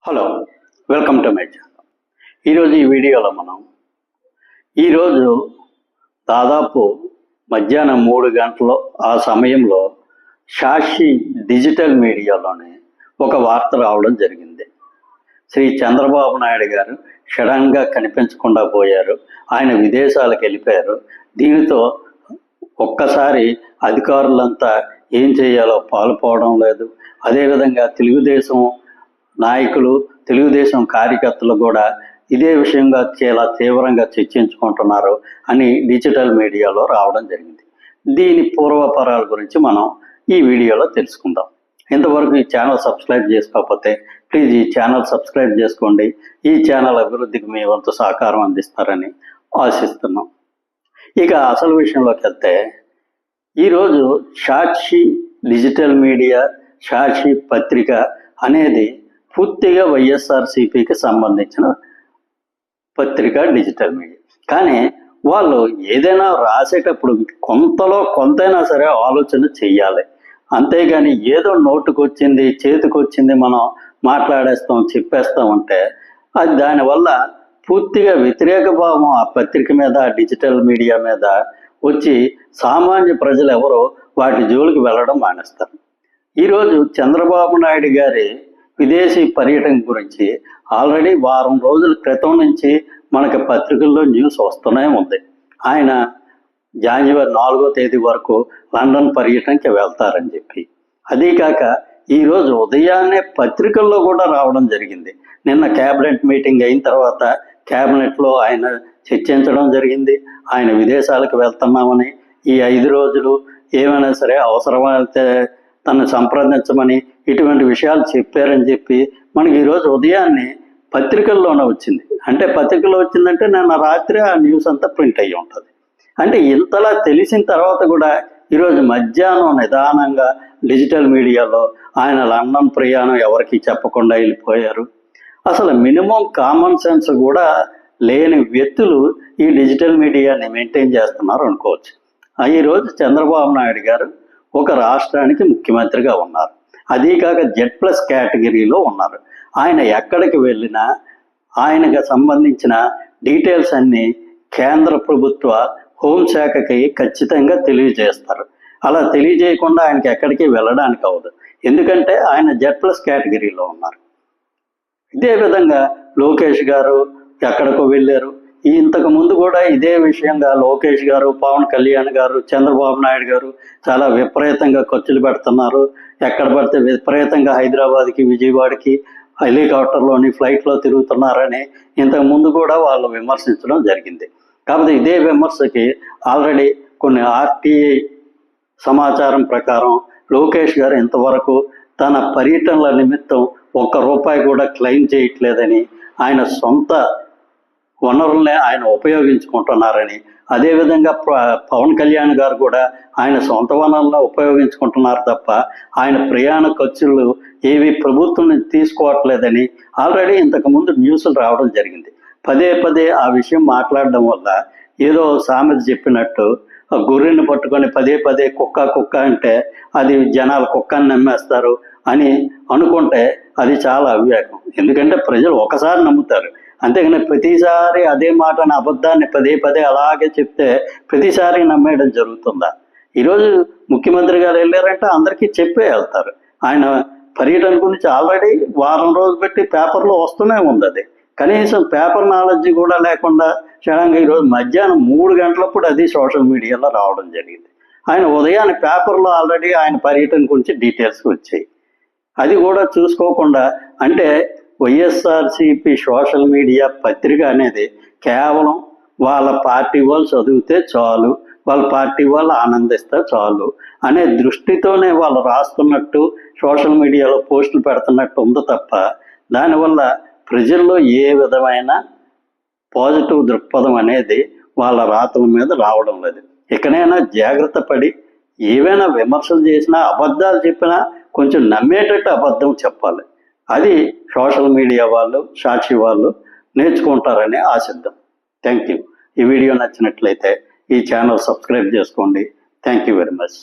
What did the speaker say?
Hello, welcome to my channel. ఈరోజు ఈ వీడియోలో మనం ఈరోజు దాదాపు మధ్యాహ్నం 3 గంటలు ఆ సమయంలో సాక్షి డిజిటల్ మీడియాలోనే ఒక వార్త రావడం జరిగింది. శ్రీ చంద్రబాబు నాయుడు గారు సడన్గా కనిపించకుండా పోయారు, ఆయన విదేశాలకు వెళ్ళిపోయారు. దీనితో ఒక్కసారి అధికారులంతా ఏం చేయాలో పాల్పోవడం లేదు. అదేవిధంగా తెలుగుదేశం నాయకులు, తెలుగుదేశం కార్యకర్తలు కూడా ఇదే విషయంగా చాలా తీవ్రంగా చర్చించుకుంటున్నారు అని డిజిటల్ మీడియాలో రావడం జరిగింది. దీని పూర్వపరాల గురించి మనం ఈ వీడియోలో తెలుసుకుందాం. ఇంతవరకు ఈ ఛానల్ సబ్స్క్రైబ్ చేసుకోకపోతే ప్లీజ్ ఈ ఛానల్ సబ్స్క్రైబ్ చేసుకోండి. ఈ ఛానల్ అభివృద్ధికి మీ వంతు సహకారం అందిస్తారని ఆశిస్తున్నాం. ఇక అసలు విషయంలోకి వెళ్తే ఈరోజు సాక్షి డిజిటల్ మీడియా, సాక్షి పత్రిక అనేది పూర్తిగా వైఎస్ఆర్సీపీకి సంబంధించిన పత్రిక, డిజిటల్ మీడియా. కానీ వాళ్ళు ఏదైనా రాసేటప్పుడు కొంతలో కొంతైనా సరే ఆలోచన చెయ్యాలి. అంతేగాని ఏదో నోటుకొచ్చింది, చేతికొచ్చింది మనం మాట్లాడేస్తాం, చెప్పేస్తామంటే అది దానివల్ల పూర్తిగా వ్యతిరేక భావం ఆ పత్రిక మీద, డిజిటల్ మీడియా మీద వచ్చి సామాన్య ప్రజలు ఎవరో వాటి జోలికి వెళ్ళడం మానేస్తారు. ఈరోజు చంద్రబాబు నాయుడు గారి విదేశీ పర్యటన గురించి ఆల్రెడీ వారం రోజుల క్రితం నుంచి మనకి పత్రికల్లో న్యూస్ వస్తూనే ఉంది. ఆయన జనవరి 4వ తేదీ వరకు లండన్ పర్యటనకి వెళ్తారని చెప్పి. అదీకాక ఈరోజు ఉదయాన్నే పత్రికల్లో కూడా రావడం జరిగింది. నిన్న క్యాబినెట్ మీటింగ్ అయిన తర్వాత క్యాబినెట్లో ఆయన చర్చించడం జరిగింది. ఆయన విదేశాలకు వెళ్తున్నామని, ఈ 5 రోజులు ఏమైనా సరే అవసరమైతే తను సంప్రదించమని ఇటువంటి విషయాలు చెప్పారని చెప్పి మనకి ఈరోజు ఉదయాన్నే పత్రికల్లోనే వచ్చింది. అంటే పత్రికలో వచ్చిందంటే నిన్న రాత్రి ఆ న్యూస్ అంతా ప్రింట్ అయ్యి ఉంటుంది. అంటే ఇంతలా తెలిసిన తర్వాత కూడా ఈరోజు మధ్యాహ్నం నిదానంగా డిజిటల్ మీడియాలో ఆయన లండన్ ప్రయాణం ఎవరికి చెప్పకుండా వెళ్ళిపోయారు. అసలు మినిమం కామన్ సెన్స్ కూడా లేని వ్యక్తులు ఈ డిజిటల్ మీడియాని మెయింటైన్ చేస్తున్నారు అనుకోవచ్చు. ఈరోజు చంద్రబాబు నాయుడు గారు ఒక రాష్ట్రానికి ముఖ్యమంత్రిగా ఉన్నారు. అదీకాక Z+ కేటగిరీలో ఉన్నారు. ఆయన ఎక్కడికి వెళ్ళినా ఆయనకు సంబంధించిన డీటెయిల్స్ అన్నీ కేంద్ర ప్రభుత్వ హోంశాఖకి ఖచ్చితంగా తెలియజేస్తారు. అలా తెలియజేయకుండా ఆయనకి ఎక్కడికి వెళ్ళడానికి అవ్వదు. ఎందుకంటే ఆయన Z+ కేటగిరీలో ఉన్నారు. ఇదే విధంగా లోకేష్ గారు ఎక్కడికో వెళ్ళారు. ఇంతకు ముందు కూడా ఇదే విషయంగా లోకేష్ గారు, పవన్ కళ్యాణ్ గారు, చంద్రబాబు నాయుడు గారు చాలా విపరీతంగా ఖర్చులు పెడుతున్నారు. ఎక్కడ పడితే విపరీతంగా హైదరాబాద్కి, విజయవాడకి హెలికాప్టర్లోని, ఫ్లైట్లో తిరుగుతున్నారని ఇంతకు ముందు కూడా వాళ్ళు విమర్శించడం జరిగింది. కాకపోతే ఇదే విమర్శకి ఆల్రెడీ కొన్ని ఆర్టీఐ సమాచారం ప్రకారం లోకేష్ గారు ఇంతవరకు తన పర్యటనల నిమిత్తం ₹1 కూడా క్లెయిమ్ చేయట్లేదని, ఆయన సొంత వనరుల్నే ఆయన ఉపయోగించుకుంటున్నారని, అదేవిధంగా పవన్ కళ్యాణ్ గారు కూడా ఆయన సొంత వనరులను ఉపయోగించుకుంటున్నారు తప్ప ఆయన ప్రయాణ ఖర్చులు ఏవి ప్రభుత్వం నుంచి తీసుకోవట్లేదని ఆల్రెడీ ఇంతకుముందు న్యూస్లు రావడం జరిగింది. పదే పదే ఆ విషయం మాట్లాడడం వల్ల ఏదో సామెత చెప్పినట్టు గొర్రెని పట్టుకొని పదే పదే కుక్క అంటే అది జనాలు కుక్కని నమ్మేస్తారు అని అనుకుంటే అది చాలా అవివేకం. ఎందుకంటే ప్రజలు ఒకసారి నమ్ముతారు, అంతేగాని ప్రతిసారి అదే మాటని, అబద్ధాన్ని పదే పదే అలాగే చెప్తే ప్రతిసారి నమ్మేయడం జరుగుతుందా? ఈరోజు ముఖ్యమంత్రి గారు వెళ్ళారంటే అందరికీ చెప్పే వెళ్తారు. ఆయన పర్యటన గురించి ఆల్రెడీ వారం రోజులు పెట్టి పేపర్లో వస్తూనే ఉంది. అది కనీసం పేపర్ నాలెడ్జ్ కూడా లేకుండా సడన్గా ఈరోజు మధ్యాహ్నం 3 గంటలప్పుడు అది సోషల్ మీడియాలో రావడం జరిగింది. ఆయన ఉదయాన్నే పేపర్లో ఆల్రెడీ ఆయన పర్యటన గురించి డీటెయిల్స్ వచ్చాయి. అది కూడా చూసుకోకుండా, అంటే వైఎస్ఆర్సీపీ సోషల్ మీడియా పత్రిక అనేది కేవలం వాళ్ళ పార్టీ వాళ్ళు చదివితే చాలు, వాళ్ళ పార్టీ వాళ్ళు ఆనందిస్తే చాలు అనే దృష్టితోనే వాళ్ళు రాస్తున్నట్టు సోషల్ మీడియాలో పోస్టులు పెడుతున్నట్టు ఉంది తప్ప దానివల్ల ప్రజల్లో ఏ విధమైన పాజిటివ్ దృక్పథం అనేది వాళ్ళ రాతల మీద రావడం లేదు. ఇకనైనా జాగ్రత్త పడి ఏవైనా విమర్శలు చేసినా, అబద్ధాలు చెప్పినా కొంచెం నమ్మేటట్టు అబద్ధం చెప్పాలి. అది సోషల్ మీడియా వాళ్ళు, సాక్షి వాళ్ళు నేర్చుకుంటారని ఆశిద్దాం. Thank you. ఈ వీడియో నచ్చినట్లయితే ఈ ఛానల్ సబ్స్క్రైబ్ చేసుకోండి. Thank you very much.